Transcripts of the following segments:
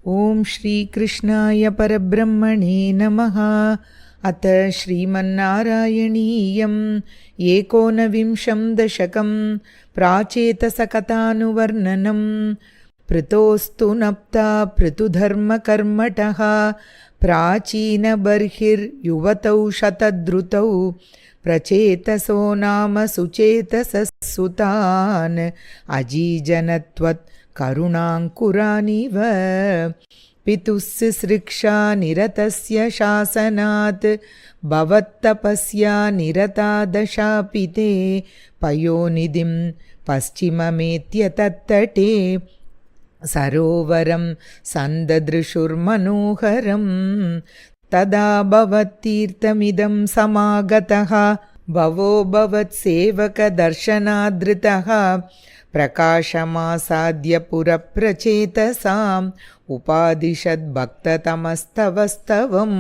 ओम श्री कृष्णाय परब्रह्मणे नमः। अथ श्रीमन्नारायणीयम् एकोनविंशं दशकं प्राचेतसकथानुवर्णनं। पृतोस्तु नप्ता पृथुधर्मकर्मटः प्राचीनबर्हिर्युवतौ शतद्रुतौ प्रचेतसो नाम सुचेतसस्सुतान् अजीजनत्वत् करुणाङ्कुरानिव। पितुस्सृक्षा निरतस्य शासनात् भवत्तपस्या निरता दशापिते पयोनिधिं पश्चिममेत्य तत्तटे सरोवरं सन्ददृशुर्मनोहरं। तदा भवत्तीर्थमिदं समागतः भवो भवत्सेवकदर्शनादृतः प्रकाशमासाद्य पुरप्रचेतसाम् उपादिशद्भक्ततमस्तवस्तवं।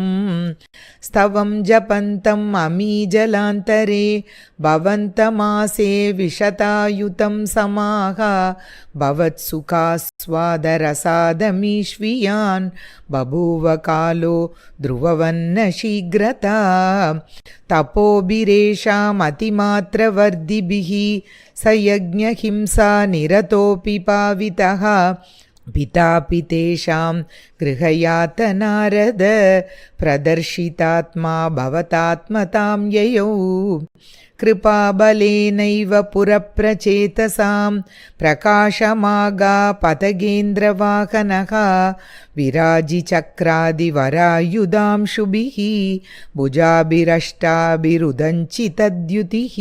स्तवं जपन्तम् अमीजलान्तरे भवन्तमासे विशतायुतं समाः भवत्सुखास्वादरसादमीश्वियान् बभूव कालो ध्रुववन्न शीघ्रता। तपोभिरेषामतिमात्रवर्धिभिः स यज्ञहिंसा निरतोऽपि पावितः पितापि तेषां गृहयातनारद प्रदर्शितात्मा भवतात्मतां ययौ। कृपाबलेनैव पुरप्रचेतसां प्रकाशमागापतगेन्द्रवाहनः विराजिचक्रादिवरायुधांशुभिः भुजाभिरष्टाभिरुदञ्चितद्युतिः।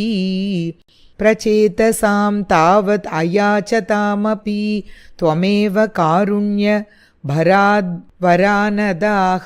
प्रचेतसां तावत् अयाचतामपि त्वमेव कारुण्य भराद्वरानदाः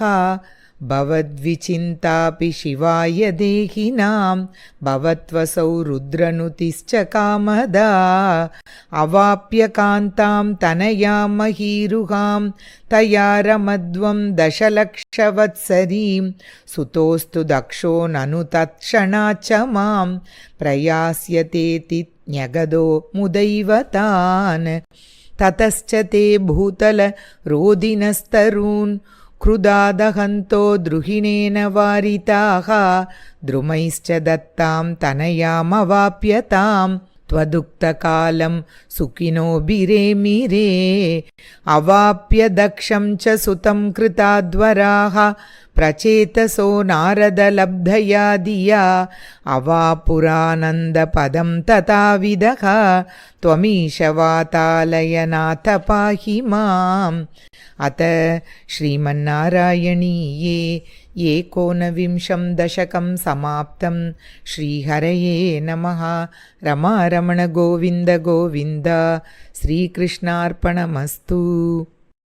भवद्विचिन्तापि शिवाय देहिनां भवत्वसौ रुद्रनुतिश्च कामदा। अवाप्य कान्तां तनयां महीरुहां तया रमध्वं दशलक्षवत्सरीं सुतोस्तु दक्षो ननु तत्क्षणाच्च मां प्रयास्यतेति न्यगदो मुदैव तान्। ततश्च ते भूतल रोदिनस्तरून् क्रुदादहन्तो द्रुहिणेन वारिताः द्रुमैश्च दत्तां तनयामवाप्यतां त्वदुक्तकालं सुखिनोभिरेमिरे। अवाप्य दक्षं च सुतं कृताद्वराः प्रचेतसो नारदलब्धया धिया अवापुरानन्दपदं तथाविदः त्वमीशवातालयनाथ पाहि माम्। अथ श्रीमन्नारायणीये एकोनविंशं दशकं समाप्तं। श्रीहरये नमः। रमारमण गोविन्द गोविन्द। श्रीकृष्णार्पणमस्तु।